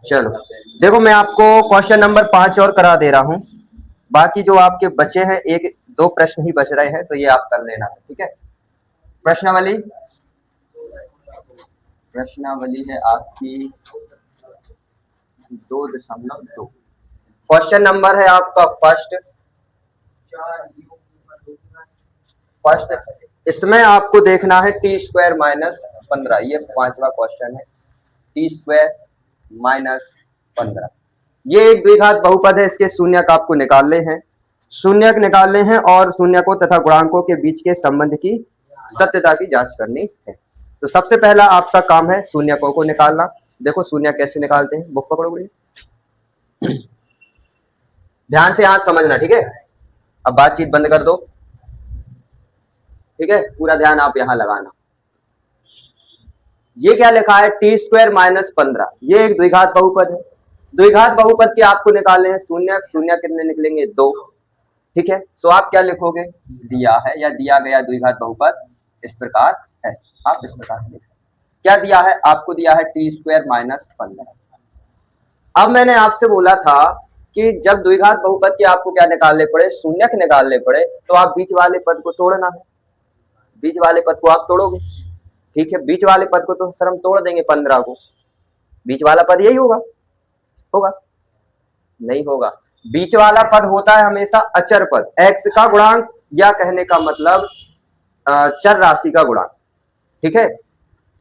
चलो देखो, मैं आपको क्वेश्चन नंबर 5 और करा दे रहा हूं। बाकी जो आपके बचे हैं, एक दो प्रश्न ही बच रहे हैं, तो ये आप कर लेना, ठीक है। प्रश्नावली प्रश्नावली है आपकी 2.2। क्वेश्चन नंबर है आपका फर्स्ट। इसमें आपको देखना है टी स्क्वायर माइनस 15, ये 5वां क्वेश्चन है। टी स्क्वायर माइनस 15, ये एक द्विघात बहुपद है। इसके शून्यक आपको निकालने हैं, शून्यक निकालने हैं और शून्यकों तथा गुणांकों के बीच के संबंध की सत्यता की जांच करनी है। तो सबसे पहला आपका काम है शून्यकों को निकालना। देखो शून्य कैसे निकालते हैं, बुक पकड़ो बड़ी, ध्यान से आज समझना, ठीक है। अब बातचीत बंद कर दो, ठीक है, पूरा ध्यान आप यहां लगाना। ये क्या लिखा है, टी स्क्वायर माइनस 15, ये एक द्विघात बहुपद है। द्विघात बहुपद के आपको निकालने हैं शून्य, शून्य कितने निकलेंगे, 2, ठीक है। तो आप क्या लिखोगे, दिया है या दिया गया द्विघात बहुपद इस प्रकार है, आप इस प्रकार लिख सकते। क्या दिया है आपको, दिया है टी स्क्वायर माइनस 15। अब मैंने आपसे बोला था कि जब द्विघात बहुपद के आपको क्या निकालने पड़े, शून्यक निकालने पड़े, तो आप बीच वाले पद को तोड़ना है। बीच वाले पद को आप तोड़ोगे, ठीक है। बीच वाले पद को तो सर हम तोड़ देंगे, 15 को, बीच वाला पद यही होगा, होगा नहीं होगा। बीच वाला पद होता है हमेशा अचर पद, एक्स का गुणांक, या कहने का मतलब चर राशि का गुणांक, ठीक है।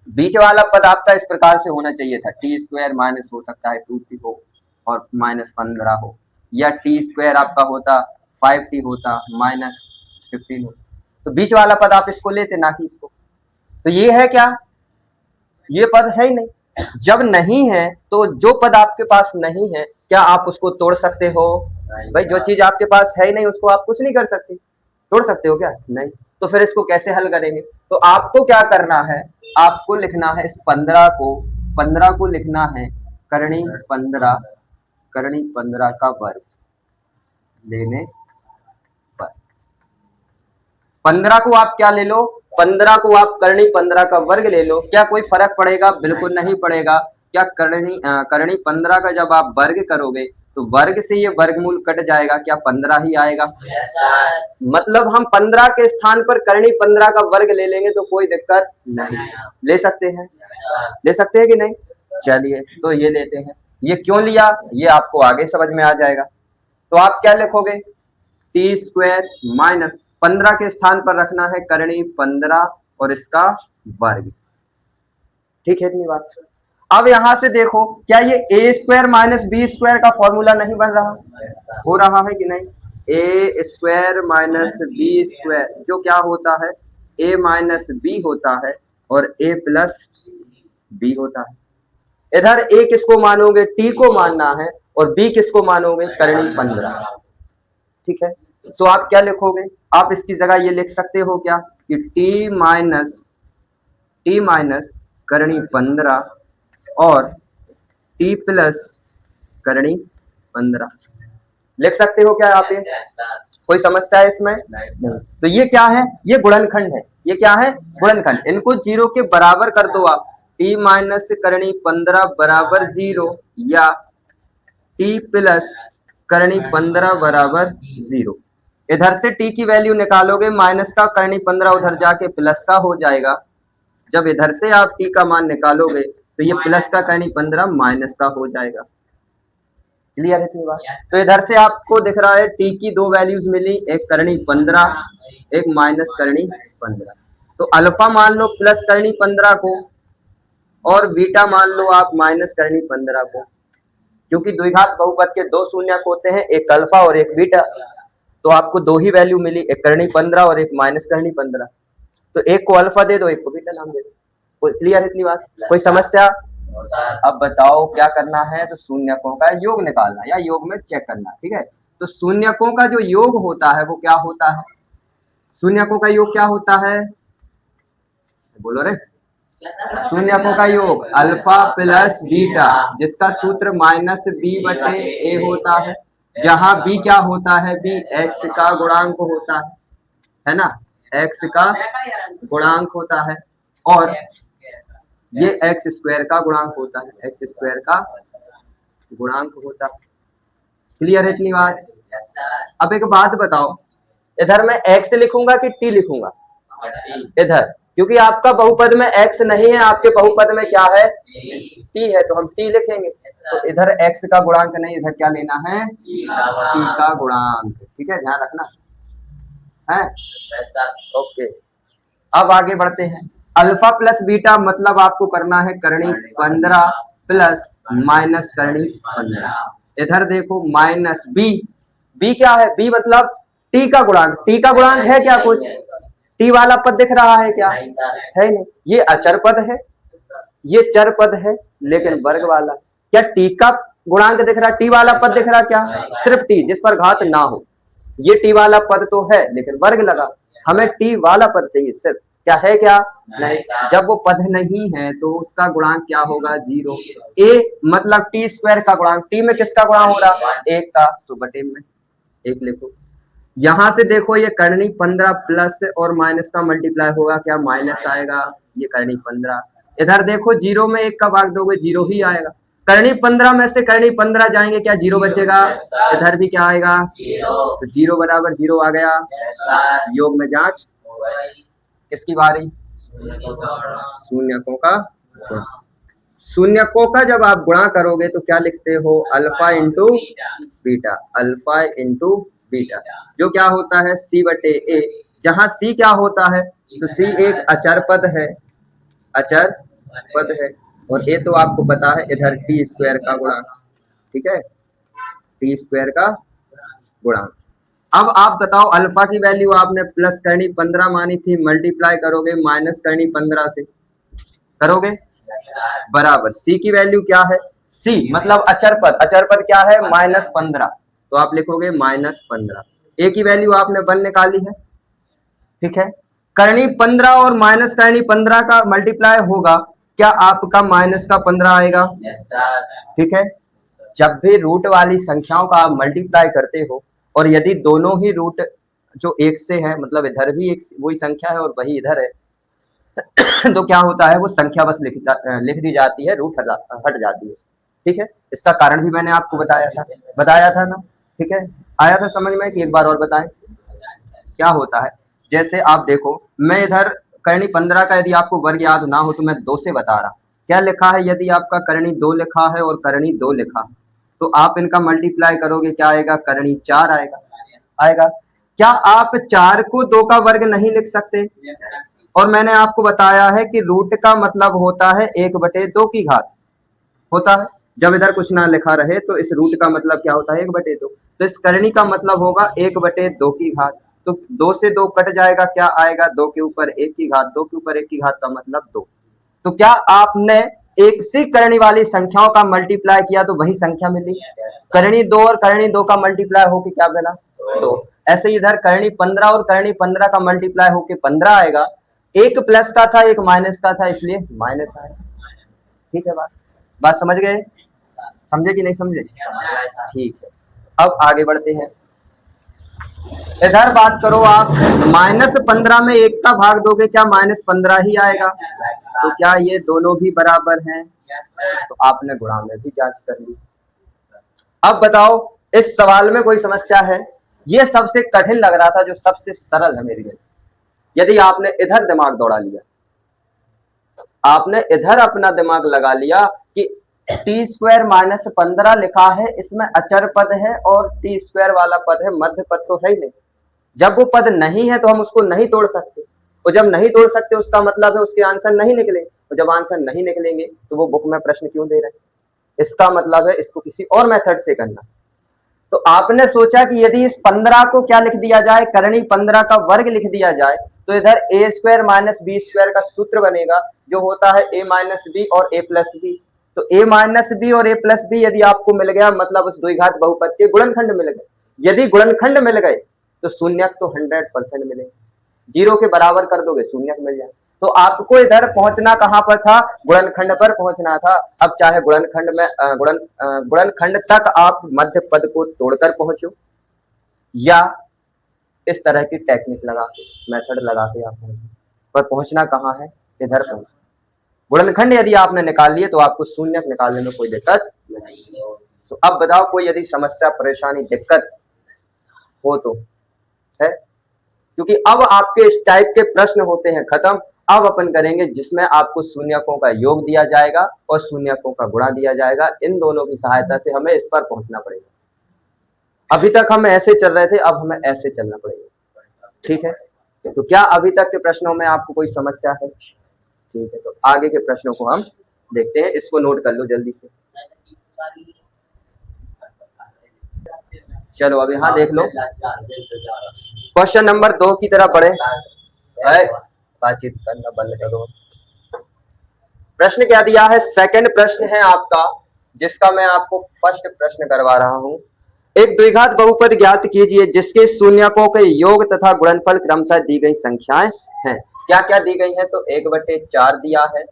बीच वाला पद आपका इस प्रकार से होना चाहिए था, टी स्क्वायर माइनस हो सकता है 2t हो और माइनस 15 हो, या टी स्क्वायर आपका होता 5t होता माइनस 15 हो। तो बीच वाला पद आप इसको लेते, ना कि इसको। तो ये है क्या, ये पद है ही नहीं। जब नहीं है तो जो पद आपके पास नहीं है, क्या आप उसको तोड़ सकते हो? भाई जो चीज आपके पास है ही नहीं उसको आप कुछ नहीं कर सकते। तोड़ सकते हो क्या? नहीं। तो फिर इसको कैसे हल करेंगे? तो आपको क्या करना है, आपको लिखना है इस 15 को लिखना है करणी 15 का वर्ग लेने पर। 15 को आप क्या ले लो, 15 को आप करणी 15 का वर्ग ले लो। क्या कोई फर्क पड़ेगा? बिल्कुल नहीं पड़ेगा। क्या करणी 15 का जब आप वर्ग करोगे तो वर्ग से ये वर्गमूल कट जाएगा, क्या 15 ही आएगा? मतलब हम 15 के स्थान पर करणी 15 का वर्ग ले लेंगे तो कोई दिक्कत नहीं। ले सकते हैं, ले सकते हैं कि नहीं? चलिए तो ये लेते हैं। ये क्यों लिया ये आपको आगे समझ में आ जाएगा। तो आप क्या लिखोगे, टी स्क्वायर माइनस 15 के स्थान पर रखना है करणी 15 और इसका वर्ग, ठीक है, इतनी बात। अब यहां से देखो, क्या ये ए स्क्वायर माइनस बी स्क्वायर का फॉर्मूला नहीं बन रहा? हो रहा है कि नहीं? ए स्क्वायर माइनस बी स्क्वायर जो क्या होता है, ए माइनस बी होता है और ए प्लस बी होता है। इधर ए किसको मानोगे, टी को मानना है, और बी किसको मानोगे, करणी 15, ठीक है। तो आप क्या लिखोगे, आप इसकी जगह ये लिख सकते हो क्या कि टी माइनस करणी 15 और टी प्लस करणी 15 लिख सकते हो क्या आप? ये कोई समस्या है इसमें? नहीं। तो ये क्या है, ये गुणनखंड है। ये क्या है, गुणनखंड। इनको 0 के बराबर कर दो आप, टी माइनस करणी 15 बराबर 0 या टी प्लस करणी 15 बराबर 0। इधर से टी की वैल्यू निकालोगे, माइनस का करणी 15 उधर जाके प्लस का हो जाएगा। जब इधर से आप टी का मान निकालोगे तो ये प्लस का करणी 15 माइनस का हो जाएगा। क्लियर है इतनी बात? तो इधर से आपको दिख रहा है टी की दो वैल्यूज मिली, एक करणी 15 एक माइनस करणी 15। तो अल्फा मान लो प्लस करणी 15 को और बीटा मान लो आप माइनस करणी 15 को, क्योंकि द्विघात बहुपद के दो शून्यक होते हैं, एक अल्फा और एक बीटा। तो आपको दो ही वैल्यू मिली, एक करणी 15 और एक माइनस करणी 15। तो एक को अल्फा दे दो, एक को बीटा नाम दे दो। कोई क्लियर है इतनी बात? कोई समस्या? अब बताओ क्या करना है, तो शून्यकों का योग निकालना या योग में चेक करना, ठीक है। तो शून्यकों का जो योग होता है वो क्या होता है, शून्यकों का योग क्या होता है, बोलो रे। शून्यकों का योग अल्फा प्लस बीटा, जिसका सूत्र माइनस बी बटे ए होता है, जहां बी क्या होता है, बी एक्स का गुणांक होता है ना, एक्स का गुणांक होता है। और ये एक्स स्क्वायर का गुणांक होता है, एक्स स्क्वायर का गुणांक होता है। क्लियर है इतनी बात? अब एक बात बताओ, इधर मैं एक्स लिखूंगा कि टी लिखूंगा? इधर, क्योंकि आपका बहुपद में एक्स नहीं है, आपके बहुपद में क्या है? टी है, तो हम टी लिखेंगे। तो इधर एक्स का गुणांक नहीं, इधर क्या लेना है? टी का गुणांक। ठीक है, ध्यान रखना है। ओके, अब आगे बढ़ते हैं। अल्फा प्लस बीटा मतलब आपको करना है करनी 15 प्लस माइनस करनी 15। इधर देखो माइनस बी, बी क्या है? बी मतलब टी का गुणांक। टी का गुणांक है क्या कुछ? टी वाला पद दिख रहा है क्या? है नहीं, ये अचर पद है, ये चर पद है, लेकिन वर्ग वाला। क्या टी का गुणांक दिख रहा? टी वाला पद दिख रहा क्या? सिर्फ टी, जिस पर घात ना हो। ये टी वाला पद तो है, लेकिन वर्ग लगा। हमें टी वाला पद चाहिए सिर्फ। क्या है? क्या नहीं। जब वो पद नहीं है तो उसका गुणांक क्या होगा? 0। ए मतलब टी स्क्वायर का गुणांक। टी में किसका गुणांक हो रहा? 1 का, तो बटे में 1 लिखो। यहां से देखो ये करनी 15 प्लस और माइनस का मल्टीप्लाई होगा, क्या माइनस आएगा? ये करनी 15। इधर देखो 0 में 1 का भाग दोगे 0 ही आएगा। करनी 15 में से करनी 15 जाएंगे, क्या 0 बचेगा? इधर भी क्या आएगा? तो 0 बराबर 0 आ गया। योग में जांच, किसकी बारी? शून्यकों का। शून्यकों का जब आप गुणा करोगे तो क्या लिखते हो? Alpha into beta, alpha into beta, जो क्या होता है? सी बटे ए। जहां सी क्या होता है? तो सी एक अचर पद है, अचर पद है, और ए तो आपको पता है इधर टी स्क्वायर का गुणांक। ठीक है, टी स्क्वायर का गुणांक। अब आप बताओ, अल्फा की वैल्यू आपने प्लस करनी 15 मानी थी, मल्टीप्लाई करोगे माइनस करनी 15 से, करोगे बराबर सी की वैल्यू क्या है? सी मतलब अचर पद, अचर पद क्या है? -15, तो आप लिखोगे -15। ए की वैल्यू आपने 1 निकाली है। ठीक है, करनी 15 और माइनस करनी 15 का मल्टीप्लाई होगा, क्या आपका माइनस का 15 आएगा? ठीक है, जब भी रूट वाली संख्याओं का आप मल्टीप्लाई करते हो और यदि दोनों ही रूट जो एक से है, मतलब इधर भी एक वही संख्या है और वही इधर है, तो क्या होता है? वो संख्या बस लिख दी जाती है, रूट हट जाती है। ठीक है, इसका कारण भी मैंने आपको बताया था ना। ठीक है, आया था समझ में कि एक बार और बताएं क्या होता है? जैसे आप देखो, मैं इधर करनी 15 का यदि आपको वर्ग याद ना हो तो मैं 2 से बता रहा। क्या लिखा है? यदि आपका करनी 2 लिखा है और करनी 2 लिखा, तो आप इनका मल्टीप्लाई करोगे, क्या आएगा? करनी 4 आएगा। क्या आप 4 को 2 का वर्ग नहीं लिख सकते? और मैंने आपको बताया है कि रूट का मतलब होता है 1/2 की घात होता है। जब इधर कुछ ना लिखा रहे तो इस रूट का मतलब क्या होता है? 1/2। तो इस करनी का मतलब होगा 1/2 की घात। तो 2 से 2 कट जाएगा, क्या आएगा? 2 के ऊपर 1 की घात, 2 के ऊपर 1 की घात का मतलब 2। तो क्या आपने एक सी करनी वाली संख्याओं का मल्टीप्लाई किया तो वही संख्या मिली? करनी 2 और करनी 2 का मल्टीप्लाई होके क्या बना? 2। ऐसे इधर करनी 15 और करनी 15 का मल्टीप्लाई होके 15 आएगा। एक प्लस का था, एक माइनस का था, इसलिए माइनस आएगा। ठीक है, बात समझ गए? समझे कि नहीं समझे? ठीक है, अब आगे बढ़ते हैं। इधर बात करो आप, -15 में 1 का भाग दोगे, क्या -15 ही आएगा? तो क्या ये दोनों भी बराबर हैं? तो आपने गुणा में भी जांच कर ली। अब बताओ, इस सवाल में कोई समस्या है? ये सबसे कठिन लग रहा था, जो सबसे सरल है मेरे लिए। यदि आपने इधर दिमाग दौड़ा लिया, आपने इधर अपना दिमाग लगा लिया कि टी स्क्वायर -15 लिखा है, इसमें अचर पद है और टी स्क्वायर वाला पद है, मध्य पद तो है ही नहीं। जब वो पद नहीं है तो हम उसको नहीं तोड़ सकते, और जब नहीं तोड़ सकते उसका मतलब है उसके आंसर नहीं निकले, और जब आंसर नहीं निकलेंगे तो वो बुक में प्रश्न क्यों दे रहे हैं? इसका मतलब है इसको किसी और मेथड से करना। तो आपने सोचा कि यदि इस 15 को क्या लिख दिया जाए? करनी 15 का वर्ग लिख दिया जाए, तो इधर a square minus B square का सूत्र बनेगा, जो होता है a माइनस बी और a प्लस बी। तो a माइनस बी और a प्लस बी यदि आपको मिल गया, मतलब उस द्विघात बहुपद के गुणनखंड मिल गए। यदि गुणनखंड मिल गए तो शून्यक तो 100% मिलेंगे। 0 के बराबर कर दोगे, शून्यक मिल जाए। तो आपको इधर पहुंचना कहां पर था? गुणनखंड पर पहुंचना था। अब चाहे गुणनखंड में गुणनखंड तक आप मध्य पद को तोड़कर पहुंचो, या इस तरह की टेक्निक लगा के, मेथड लगा के आप पहुंचो, पर पहुंचना कहां है? इधर पहुंच। गुणनखंड यदि आपने निकाल लिए तो आपको शून्यक निकालने में कोई दिक्कत नहीं। तो अब बताओ कोई यदि समस्या परेशानी दिक्कत हो तो है, क्योंकि अब आपके इस टाइप के प्रश्न होते हैं खत्म। अब अपन करेंगे जिसमें आपको शून्यकों का योग दिया जाएगा और शून्यकों का गुणा दिया जाएगा। इन दोनों की सहायता से हमें इस पर पहुंचना पड़ेगा। अभी तक हम ऐसे चल रहे थे, अब हमें ऐसे चलना पड़ेगा। ठीक है, तो क्या अभी तक के प्रश्नों में आपको कोई समस्या है? ठीक है, तो आगे के प्रश्नों को हम देखते हैं। इसको नोट कर लो जल्दी से। चलो अब यहाँ देख लो, क्वेश्चन नंबर 2 की तरफ बढ़े। बातचीत करना बंद करो। प्रश्न क्या दिया है? सेकंड प्रश्न है आपका, जिसका मैं आपको फर्स्ट प्रश्न करवा रहा हूं। एक द्विघात बहुपद ज्ञात कीजिए जिसके शून्यकों के योग तथा गुणनफल क्रमशः दी गई संख्याएं हैं। क्या क्या दी गई है? तो 1/4 दिया है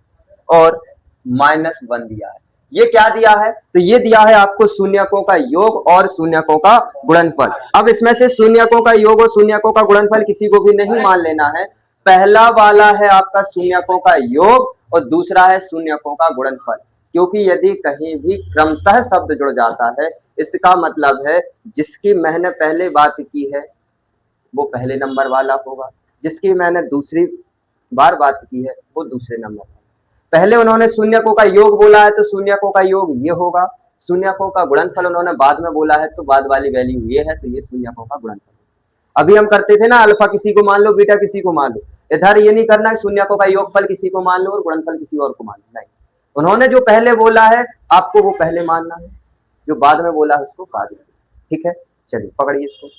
और -1 दिया है। ये क्या दिया है? तो ये दिया है आपको शून्यकों का योग और शून्यकों का गुणनफल। अब इसमें से शून्यकों का योग और शून्यकों का गुणनफल किसी को भी नहीं मान लेना है। पहला वाला है आपका शून्यकों का योग और दूसरा है शून्यकों का गुणनफल, क्योंकि यदि कहीं भी क्रमशः शब्द जुड़ जाता है इसका मतलब है जिसकी मैंने पहले बात की है वो पहले नंबर वाला होगा, जिसकी मैंने दूसरी बार बात की है वो दूसरे नंबर। पहले उन्होंने शून्यकों का योग बोला है तो शून्यकों का योग ये होगा, शून्यकों का गुणनफल उन्होंने बाद में बोला है तो बाद वाली वैल्यू ये है, तो ये शून्यकों का गुणनफल। अभी हम करते थे ना, अल्फा किसी को मान लो, बीटा किसी को मान लो। इधर ये नहीं करना है शून्यकों का योगफल किसी को मान लो और गुणनफल किसी और को मान लो, नहीं। उन्होंने जो पहले बोला है आपको वो पहले मानना है, जो बाद में बोला है उसको बाद में। ठीक है, चलिए पकड़िए इसको।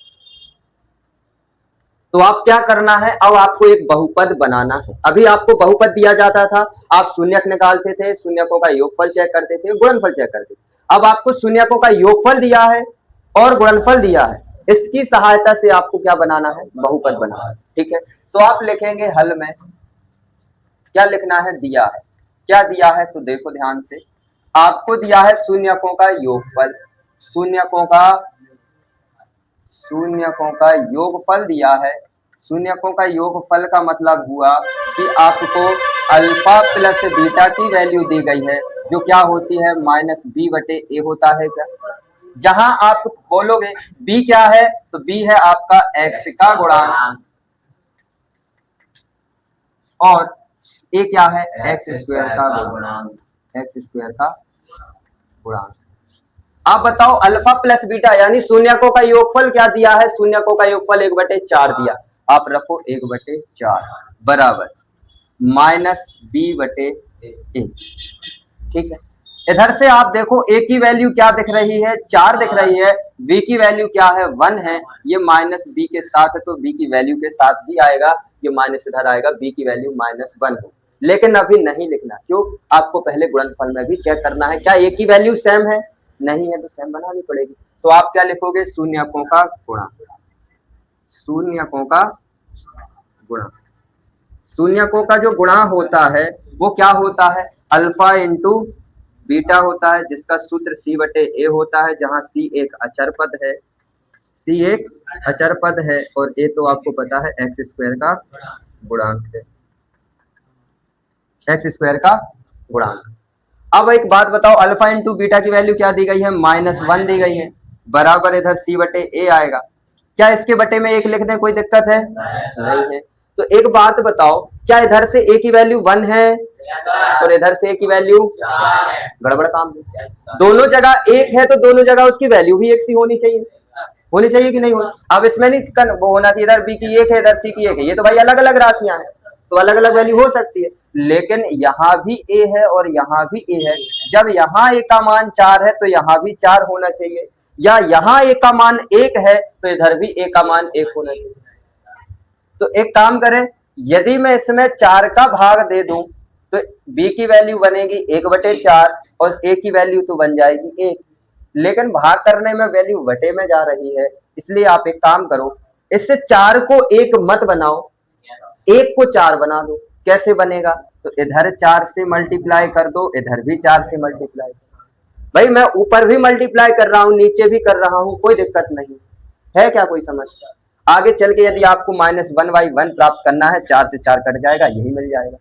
तो आप क्या करना है, अब आपको एक बहुपद बनाना है। अभी आपको बहुपद दिया जाता था, आप शून्यक निकालते थे, शून्यकों का योगफल चेक करते थे, गुणनफल चेक करते थे। अब आपको शून्यकों का योगफल दिया है और गुणनफल दिया है, इसकी सहायता से आपको क्या बनाना है? बहुपद बनाना है। ठीक है, तो आप लिखेंगे हल में क्या लिखना है? दिया है। क्या दिया है? तो देखो ध्यान से, आपको दिया है शून्यकों का योगफल, शून्यकों का योगफल दिया है। शून्यकों का योगफल का मतलब हुआ कि आपको अल्फा प्लस बीटा की वैल्यू दी गई है, जो क्या होती है? -b/a होता है। क्या जहां आप बोलोगे b क्या है, तो b है आपका x का गुणांक और a क्या है? x² का गुणांक, x² का गुणांक। आप बताओ अल्फा प्लस बीटा यानी शून्यकों का योगफल क्या दिया है? शून्यकों का योगफल 1/4 दिया। आप रखो 1/4 बराबर -b/a। ठीक है, इधर से आप देखो a की वैल्यू क्या दिख रही है? 4 दिख रही है। b की वैल्यू क्या है? 1 है। ये -b के साथ है तो b की वैल्यू के साथ भी आएगा, ये माइनस इधर आएगा, b की वैल्यू -1 हो। लेकिन अभी नहीं लिखना, क्यों? आपको पहले गुणनफल में भी चेक करना है क्या a की वैल्यू सेम है। नहीं है तो सेम बनानी पड़ेगी। तो आप क्या लिखोगे? शून्यकों का गुणा, शून्यकों का गुणा। शून्यकों का जो गुणा होता है वो क्या होता है? अल्फा इंटू बीटा होता है, जिसका सूत्र c/a होता है, जहां c एक अचर पद है, c एक अचर पद है और a तो आपको पता है x² का गुणांक है, x² का गुणांक। अब एक बात बताओ, अल्फा इंटू बीटा की वैल्यू क्या दी गई है? -1 दी गई है, बराबर इधर c/a आएगा। क्या इसके बटे में 1 लिख दें, कोई दिक्कत है? नहीं है। तो एक बात बताओ, क्या इधर से a की वैल्यू 1 है और इधर से a की वैल्यू गड़बड़ काम है। दोनों जगह 1 है तो दोनों जगह उसकी वैल्यू भी एक सी होनी चाहिए, होनी चाहिए कि नहीं होनी? अब इसमें नहीं वो होना कि इधर b की 1 है इधर c की 1 है, ये तो भाई अलग अलग राशियां हैं तो अलग अलग वैल्यू हो सकती है। लेकिन यहाँ भी a है और यहाँ भी a है। जब यहाँ a का मान 4 है तो यहाँ भी 4 होना चाहिए, या यहाँ a का मान 1 है तो इधर भी a का मान 1 होना चाहिए। तो एक काम करें, यदि मैं इसमें 4 का भाग दे दूं तो b की वैल्यू बनेगी 1/4 और a की वैल्यू तो बन जाएगी 1। लेकिन भाग करने में वैल्यू बटे में जा रही है, इसलिए आप एक काम करो, इससे 4 को 1 मत बनाओ, 1 को 4 बना दो। कैसे बनेगा? तो इधर 4 से मल्टीप्लाई कर दो, इधर भी 4 से मल्टीप्लाई। भाई मैं ऊपर भी मल्टीप्लाई कर रहा हूं नीचे भी कर रहा हूं, कोई दिक्कत नहीं है। क्या कोई समस्या? आगे चल के यदि आपको -1/1 प्राप्त करना है, 4 से 4 कट जाएगा, यही मिल जाएगा।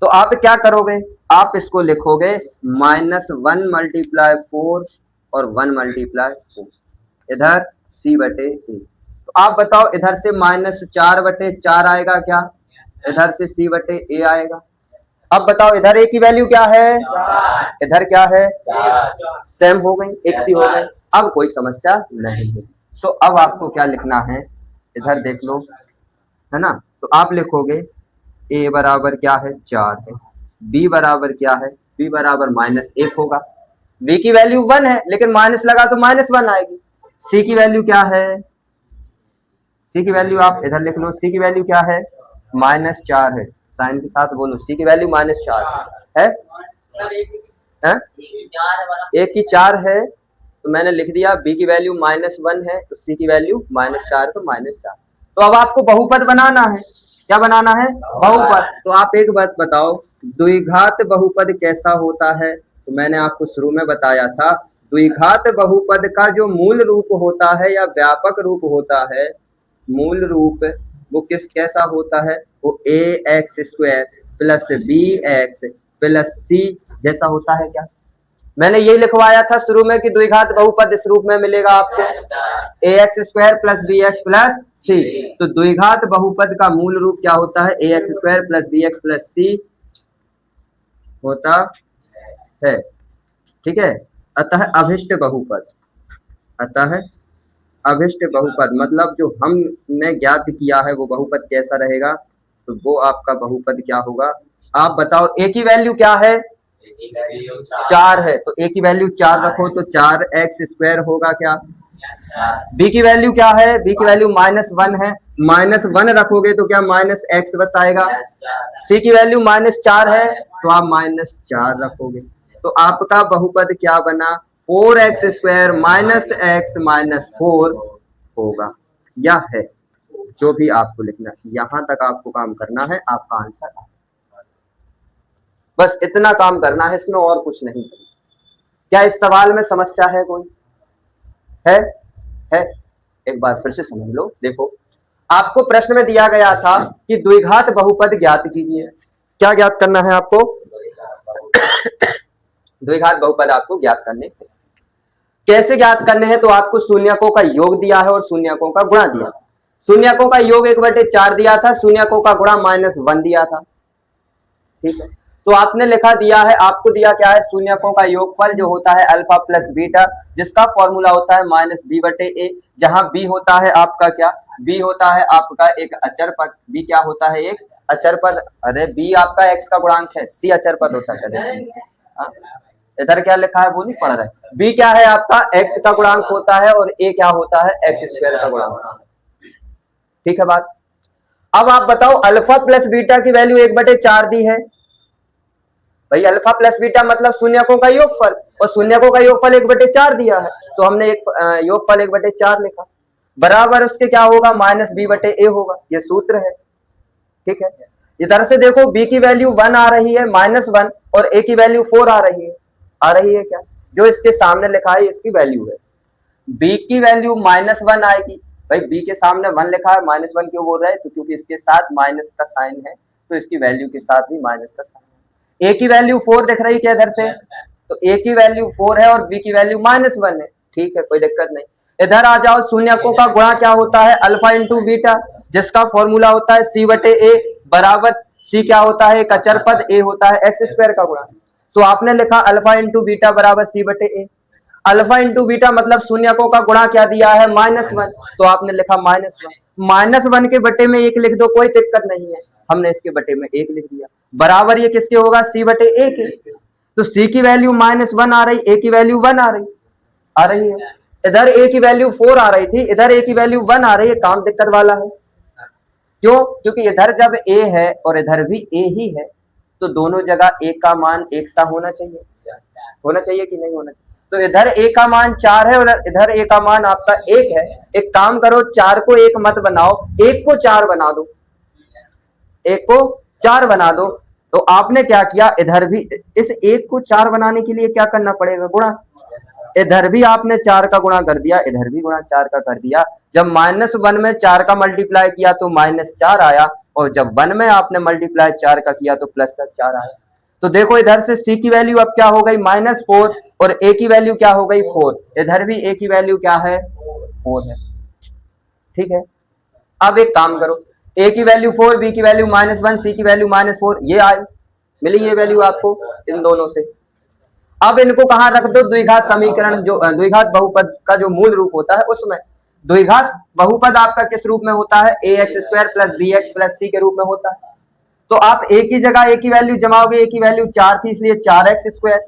तो आप क्या करोगे, आप इसको लिखोगे -1 मल्टीप्लाई 4 और 1 मल्टीप्लाई 4, इधर c/a। तो आप बताओ इधर से -4/4 आएगा क्या, इधर से c/a आएगा। अब बताओ इधर a की वैल्यू क्या है, इधर क्या है, सेम हो गई, एक सी हो गई। अब कोई समस्या नहीं है। सो अब आपको क्या लिखना है, इधर देख लो, है ना। तो आप लिखोगे a बराबर क्या है, 4 है, b बराबर क्या है, b बराबर -1 होगा, b की वैल्यू 1 है लेकिन माइनस लगा तो -1 आएगी। c की वैल्यू क्या है, c की वैल्यू आप इधर लिख लो, c की वैल्यू क्या है, -4 है, साइन के साथ बोलो, c की वैल्यू -4 है, a की 4 है तो मैंने लिख दिया, b की वैल्यू -1 है तो c की वैल्यू -4 तो -4। तो अब आपको बहुपद बनाना है, क्या बनाना है, बहुपद। तो आप एक बात बताओ, द्विघात बहुपद कैसा होता है। तो मैंने आपको शुरू में बताया था, द्विघात बहुपद का जो मूल रूप होता है या व्यापक रूप होता है, मूल रूप वो कैसा होता है, वो ax² plus bx plus c जैसा होता है क्या। मैंने यही लिखवाया था शुरू में कि द्विघात बहुपद इस रूप में मिलेगा आपको, ax² plus bx plus c। तो द्विघात बहुपद का मूल रूप क्या होता है, ax² plus bx plus c होता है, ठीक है। अतः अभिष्ट बहुपद, अतः अभिष्ट बहुपद मतलब जो हमने ज्ञात किया है वो बहुपद कैसा रहेगा, तो वो आपका बहुपद क्या होगा। आप बताओ a की वैल्यू क्या है, 4 है, तो a की वैल्यू 4 रखो तो 4x² होगा क्या। b की वैल्यू क्या है, b की वैल्यू -1 है, -1 रखोगे तो क्या -x बस आएगा। c की वैल्यू -4 है तो आप -4 रखोगे, तो आपका बहुपद क्या बना, 4x² -x -4 होगा। यह है जो भी आपको लिखना है, यहां तक आपको काम करना है, आपका आंसर बस इतना काम करना है, इसमें और कुछ नहीं। क्या इस सवाल में समस्या है कोई, है एक बार फिर से समझ लो। देखो आपको प्रश्न में दिया गया था कि द्विघात बहुपद ज्ञात कीजिए, क्या ज्ञात करना है आपको, द्विघात बहुपद आपको ज्ञात करने, कैसे ज्ञात करने हैं। तो आपको शून्यकों का योग दिया है और शून्यकों का गुणा दिया, शून्यकों का योग 1/4 दिया था, शून्यकों का गुणा -1 दिया था, ठीक है। तो आपने लिखा दिया है, आपको दिया क्या है, शून्यकों का योगफल जो होता है अल्फा प्लस बीटा, जिसका फॉर्मूला होता है -b/a, जहां b होता है आपका क्या, b होता है आपका एक अचर पद, b क्या होता है, एक अचर पद। अरे b आपका x का गुणांक है, c अचर पद होता है। इधर क्या लिखा है वो नहीं पढ़ रहे, b क्या है आपका x का गुणांक होता है और a क्या होता है x² का गुणांक, ठीक है बात। अब आप बताओ अल्फा प्लस बीटा की वैल्यू 1/4 दी है भाई, अल्फा प्लस बीटा मतलब शून्यकों का योगफल, और शून्यकों का योगफल 1/4 दिया है, तो हमने एक योगफल 1/4 लिखा, बराबर उसके क्या होगा, -b/a होगा, ये सूत्र है, ठीक है। इधर से देखो b की वैल्यू 1 आ रही है, -1, और a की वैल्यू 4 आ रही है क्या, जो इसके सामने लिखा है इसकी वैल्यू है। b की वैल्यू -1 आएगी, भाई b के सामने 1 लिखा है, -1 क्यों बोल रहे हैं, तो क्योंकि इसके साथ माइनस का साइन है, तो इसकी वैल्यू के साथ भी माइनस का साइन है। a की वैल्यू 4 दिख रही है इधर से, तो a की वैल्यू 4 है और b की वैल्यू -1 है, ठीक है, कोई दिक्कत नहीं। इधर आ जाओ, शून्यकों का गुणा क्या होता है, अल्फा इंटू बीटा, जिसका फॉर्मूला होता है c/a बराबर, c क्या होता है, एक अचर पद, a होता है x² का गुणा। तो आपने लिखा अल्फा इंटू बीटा बराबर c/a, अल्फा इंटू बीटा मतलब शून्यकों का गुणा क्या दिया है, -1, तो आपने लिखा -1, -1 के बटे में 1 लिख दो, कोई दिक्कत नहीं है, हमने इसके बटे में 1 लिख दिया, बराबर ये किसके होगा, c/a के। तो c की वैल्यू -1 आ रही, a की वैल्यू 1 आ रही है, इधर a की वैल्यू 4 आ रही थी, इधर a की वैल्यू 1 आ रही है, काम दिक्कत वाला है। क्यों, क्योंकि इधर जब a है और इधर भी a ही है, तो दोनों जगह a का मान एक सा होना चाहिए कि नहीं होना चाहिए। तो इधर a का मान 4 है और इधर a का मान आपका 1 है। एक काम करो, 4 को 1 मत बनाओ, 1 को 4 बना दो, 1 को 4 बना दो। तो आपने क्या किया, इधर भी इस 1 को 4 बनाने के लिए क्या करना पड़ेगा, गुणा, इधर भी आपने 4 का गुणा कर दिया, इधर भी गुणा 4 का कर दिया। जब -1 में 4 का मल्टीप्लाई किया तो -4 आया, और जब 1 में आपने मल्टीप्लाई 4 का किया तो प्लस का 4 आया। तो देखो इधर से c की वैल्यू अब क्या हो गई -4 और a की वैल्यू क्या हो गई 4। इधर भी a की वैल्यू क्या है 4 है। ठीक है, अब एक काम करो, a की वैल्यू 4, b की वैल्यू -1, c की वैल्यू -4, ये आई मिली ये वैल्यू आपको इन दोनों से। अब इनको कहां रख दो, द्विघात समीकरण जो द्विघात बहुपद का जो मूल रूप होता है उसमें। द्विघात बहुपद आपका किस रूप में होता है, ax² + bx + c के रूप में होता है। तो आप a की जगह a की वैल्यू जमाओगे, a की वैल्यू 4 थी इसलिए 4x²,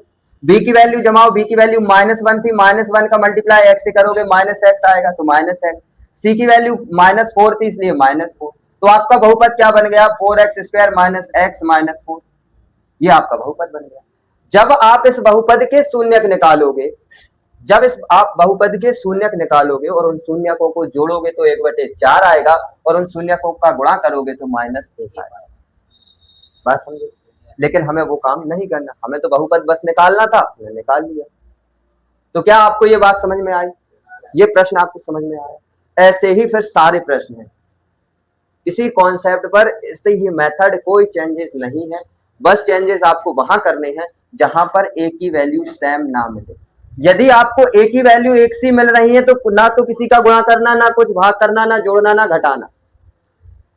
b की वैल्यू जमाओ, b की वैल्यू -1 थी, -1 का मल्टीप्लाई x से करोगे -x आएगा तो -x, c की वैल्यू -4 थी इसलिए -4। तो आपका बहुपद क्या बन गया 4x² - x - 4, ये आपका बहुपद बन गया। जब आप इस बहुपद के शून्यक निकालोगे, जब इस आप बहुपद के शून्यक निकालोगे और उन शून्यकों को जोड़ोगे तो 1/4 आएगा और उन शून्यकों का गुणा करोगे तो -1 आएगा। बात समझे? लेकिन हमें वो काम नहीं करना, हमें तो बहुपद बस निकालना था, हमने निकाल लिया। तो क्या आपको ये बात समझ में आई, ये प्रश्न आपको समझ में आया? ऐसे ही फिर सारे प्रश्न हैं इसी कॉन्सेप्ट पर, इससे ही मेथड, कोई चेंजेस नहीं है। बस चेंजेस आपको वहां करने हैं जहां पर ए की वैल्यू सेम ना मिले। यदि आपको ए की वैल्यू एक सी मिल रही है तो ना तो किसी का गुणा करना, ना कुछ भाग करना, ना जोड़ना, ना घटाना।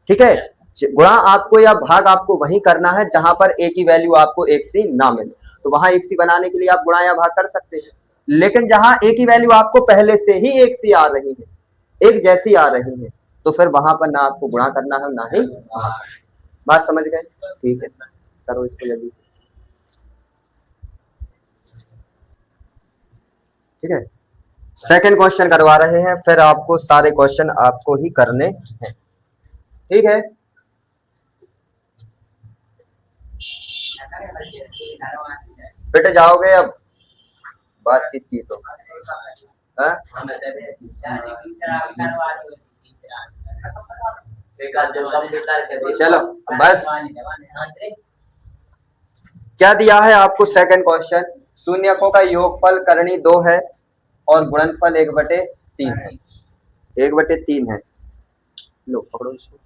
ठीक है, गुणा आपको या भाग आपको वही करना है जहां पर ए की वैल्यू आपको एक सी ना मिले। तो वहां एक सी बनाने के लिए आप गुणा या भाग कर सकते हैं, लेकिन जहां ए की वैल्यू आपको पहले से ही एक सी आ रही है, एक जैसी आ रही है, तो फिर वहां पर ना आपको गुणा करना है ना ही। बात समझ गए? ठीक है, करो इसको जल्दी से। ठीक है, सेकंड क्वेश्चन करवा रहे हैं, फिर आपको सारे क्वेश्चन आपको ही करने हैं। ठीक है, बेटे जाओगे अब बातचीत की तो चलो बस। क्या दिया है आपको सेकंड क्वेश्चन, शून्यकों का योगफल करनी 2 है और गुणनफल 1/3 है। 1/3 है, लो पकड़ो इसको।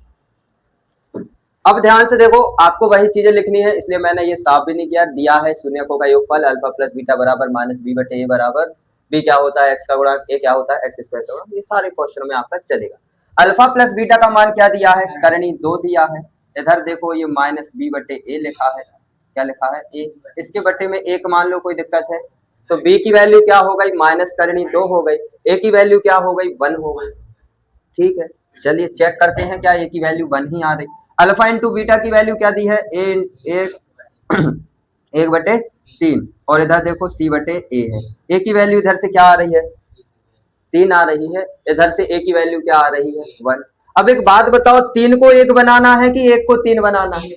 अब ध्यान से देखो, आपको वही चीजें लिखनी है, इसलिए मैंने ये साफ भी नहीं किया। दिया है शून्यकों का योगफल अल्फा प्लस बीटा बराबर -b/a बराबर b क्या होता है x का गुणा, a क्या होता है x² का गुणा। ये सारे क्वेश्चनों में आपका चलेगा। अल्फा प्लस बीटा का मान क्या दिया है, करनी 2 दिया है। इधर देखो ये -b/a लिखा है, क्या लिखा है a, इसके बट्टे में 1 मान लो, कोई दिक्कत है? तो b की वैल्यू क्या हो गई, करनी 2 हो गई, a की वैल्यू क्या हो गई 1 हो गई। ठीक है, चलिए चेक करते हैं क्या a की वैल्यू 1 ही आ रही। अल्फा इंटू बीटा की वैल्यू क्या दी है, 1/3 और इधर देखो c/a है। a की वैल्यू इधर से क्या आ रही है 3 आ रही है, इधर से a की वैल्यू क्या आ रही है 1। अब एक बात बताओ, 3 को 1 बनाना है कि 1 को 3 बनाना है?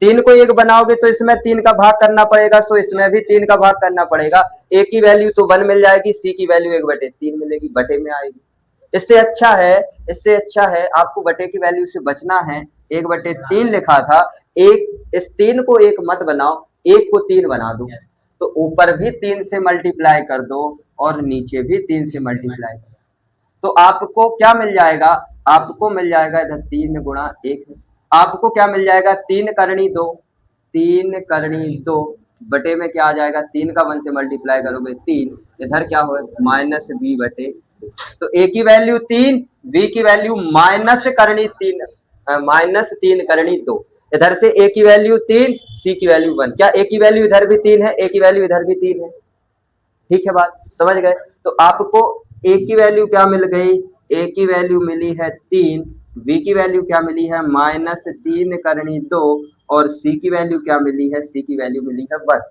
3 को 1 बनाओगे तो इसमें 3 का भाग करना पड़ेगा, तो इसमें भी 3 का भाग करना पड़ेगा। a की वैल्यू तो 1 मिल जाएगी, c की वैल्यू 1/3 मिलेगी, बटे में आएगी। इससे अच्छा है आपको बटे की वैल्यू से बचना है। 1/3 लिखा था, इस 3 को 1 मत बनाओ, 1 को 3 बना दो, तो ऊपर भी 3 से मल्टीप्लाई कर दो और नीचे भी 3 से मल्टीप्लाई कर दो। तो आपको क्या मिल जाएगा, आपको मिल जाएगा इधर 3 गुणा 1, आपको क्या मिल जाएगा 3 करनी 2, 3 करनी 2 बटे में क्या आ जाएगा, 3 का 1 से मल्टीप्लाई करोगे 3, इधर क्या हो -b/, तो a की वैल्यू 3, b की वैल्यू -3 करनी 2, इधर से a की वैल्यू 3, c की वैल्यू 1। क्या a की वैल्यू इधर भी 3 है, a की वैल्यू इधर भी 3 है? ठीक है, बात समझ गए? तो आपको a की वैल्यू क्या मिल गई, a की वैल्यू मिली है 3, b की वैल्यू क्या मिली है -3 करनी 2 और c की वैल्यू क्या मिली है, c की वैल्यू मिली है 1।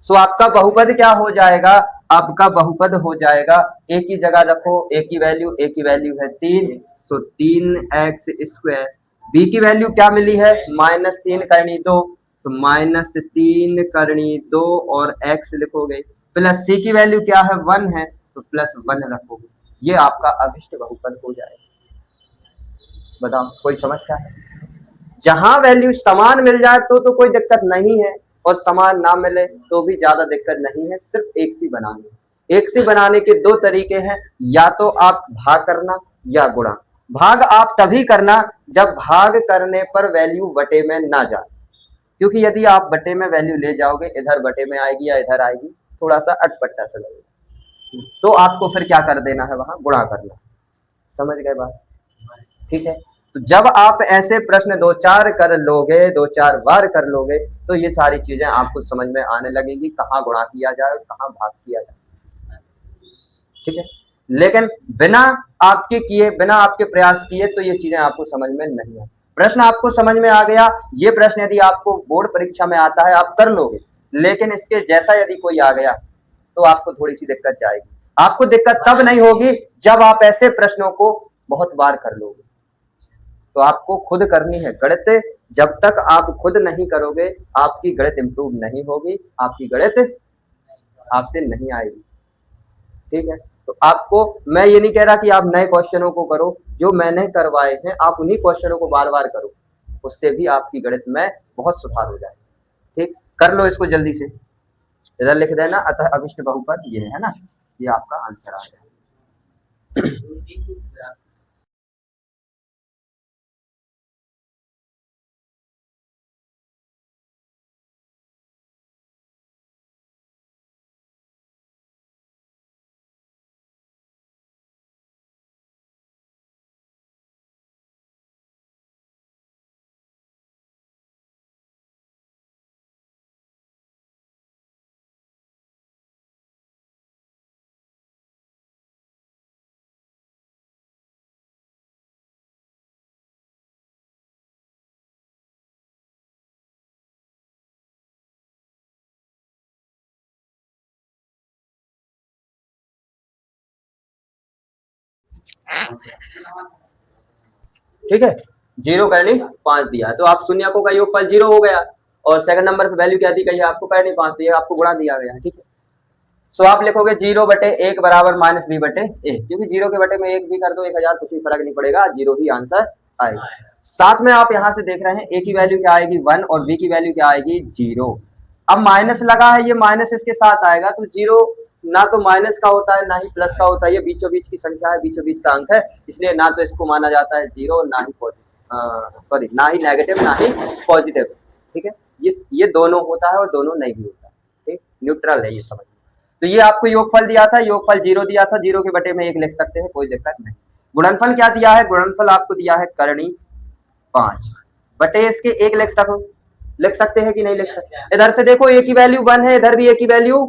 सो आपका बहुपद क्या हो जाएगा, आपका बहुपद हो जाएगा, a की जगह रखो a की वैल्यू है 3, तो 3x², b की वैल्यू क्या मिली है -3 करनी 2, तो -3 करनी 2 और x लिखोगे, प्लस c की वैल्यू क्या है 1 है, तो +1 रखोगे। ये आपका अभिष्ट बहुपद हो जाएगा। बताओ कोई समस्या है? जहां वैल्यू समान मिल जाए तो कोई दिक्कत नहीं है, और समान ना मिले तो भी ज्यादा दिक्कत नहीं है। सिर्फ एक सी बनाने के 2 तरीके हैं, या तो आप भाग करना या गुणा। भाग आप तभी करना जब भाग करने पर वैल्यू बटे में ना जाए, क्योंकि यदि आप बटे में वैल्यू ले जाओगे, इधर बटे में आएगी या इधर आएगी, थोड़ा सा अटपटा सा लगेगा, तो आपको फिर क्या कर देना है, वहां गुणा करना। समझ गए बात? ठीक है। तो जब आप ऐसे प्रश्न दो चार कर लोगे, दो चार बार कर लोगे, तो ये सारी चीजें आपको समझ में आने लगेंगी, कहाँ गुणा किया जाए और कहाँ भाग किया जाए। ठीक है। लेकिन बिना आपके किए, बिना आपके प्रयास किए तो ये चीजें आपको समझ में नहीं आए। प्रश्न आपको समझ में आ गया, ये प्रश्न यदि आपको बोर्ड परीक्षा में आता है आप कर लोगे, लेकिन इसके जैसा यदि कोई आ गया तो आपको थोड़ी सी दिक्कत जाएगी। आपको दिक्कत तब नहीं होगी जब आप ऐसे प्रश्नों को बहुत बार कर लोगे। तो आपको खुद करनी है गणित, जब तक आप खुद नहीं करोगे आपकी गणित इंप्रूव नहीं होगी, आपकी गणित आपसे नहीं आएगी। ठीक है। तो आपको मैं ये नहीं कह रहा कि आप नए क्वेश्चनों को करो, जो मैंने करवाए हैं आप उन्हीं क्वेश्चनों को बार बार करो, उससे भी आपकी गणित में बहुत सुधार हो जाए। ठीक, कर लो इसको जल्दी से, इधर लिख देना अतः अभिष्ट बहुपद ये है ना, ये आपका आंसर आ गया। ठीक है, जीरो करनी 5 दिया तो आप शून्यकों का योगफल 0 हो गया, और सेकंड नंबर पे वैल्यू क्या दी गई है आपको, करनी 5 दिया, आपको गुणा दिया गया है। ठीक है, सो आप लिखोगे 0/1 बराबर -b/a, क्योंकि 0 के बटे में 1 भी कर दो 1000 कुछ भी फर्क नहीं पड़ेगा, 0 ही आंसर आएगा। साथ में आप यहाँ से देख रहे हैं a की वैल्यू क्या आएगी 1 और b की वैल्यू क्या आएगी 0। अब माइनस लगा है, ये माइनस इसके साथ आएगा, तो 0 ना तो माइनस का होता है ना ही प्लस का होता है, ये बीचों बीच की संख्या है, बीचों बीच का अंक है, इसलिए ना तो इसको माना जाता है 0 ना ही सॉरी ना ही नेगेटिव ना ही पॉजिटिव। ठीक है, ये दोनों होता है और दोनों नहीं भी होता। ठीक, न्यूट्रल है ये, समझ। तो ये आपको योगफल दिया था, योगफल 0 दिया था, 0 के बटे में 1 लिख सकते हैं, कोई दिक्कत नहीं। गुणनफल क्या दिया है, गुणनफल आपको दिया है करनी 5 बटे इसके 1 लिख सकते हैं कि नहीं लिख सकते? इधर से देखो a की वैल्यू 1 है, इधर भी a की वैल्यू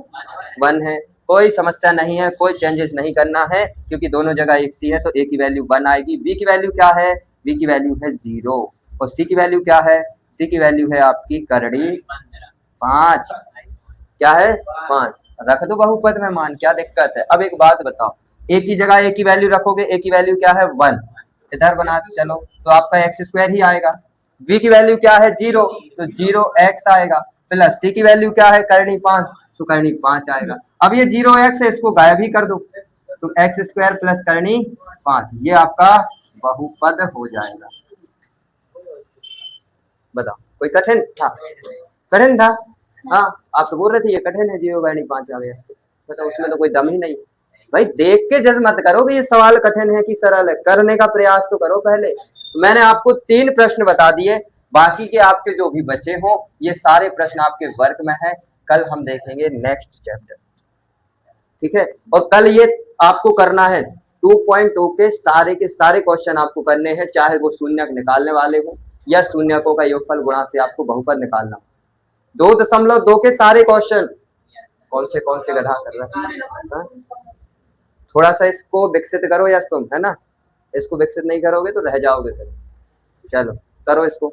1 है, कोई समस्या नहीं है, कोई चेंजेस नहीं करना है, क्योंकि दोनों जगह एक सी है, तो a की वैल्यू 1 आएगी। b की वैल्यू क्या है, b की वैल्यू है 0, और c की वैल्यू क्या है, c की वैल्यू है आपकी करनी 5। क्या है 5, रख दो बहुपद में मान, क्या दिक्कत है। अब एक बात बताओ, a की जगह a की वैल्यू रखोगे, a की वैल्यू क्या है 1, इधर बना चलो तो आपका x² ही आएगा। v की वैल्यू क्या है 0, तो 0x आएगा, प्लस c की वैल्यू क्या है करनी 5, तो करनी 5 आएगा। अब ये 0x है, इसको गायब ही कर दो, तो x² प्लस करनी 5, ये आपका बहुपद हो जाएगा। बताओ, कोई कठिन था? कठिन था? हाँ, आप तो बोल रहे थे ये कठिन है, 0/5 आ गया, बताओ उसमें तो कोई दम ही नहीं। भाई देख के जज मत करो कि ये सवाल कठिन है कि सरल है, करने का प्रयास तो करो पहले। तो मैंने आपको 3 प्रश्न बता दिए, बाकी के आपके जो भी बचे हों ये सारे प्रश्न आपके वर्क में है, कल हम देखेंगे नेक्स्ट चैप्टर। ठीक है, और कल ये आपको करना है 2.2 के सारे क्वेश्चन आपको करने हैं, चाहे वो शून्यक निकालने वाले हो या शून्यकों का योगफल गुणा से आपको बहुपद निकालना। 2.2 के सारे क्वेश्चन, कौन से गधा कर रहा है? थोड़ा सा इसको विकसित करो या तुम, है ना, इसको विकसित नहीं करोगे तो रह जाओगे फिर। चलो करो इसको।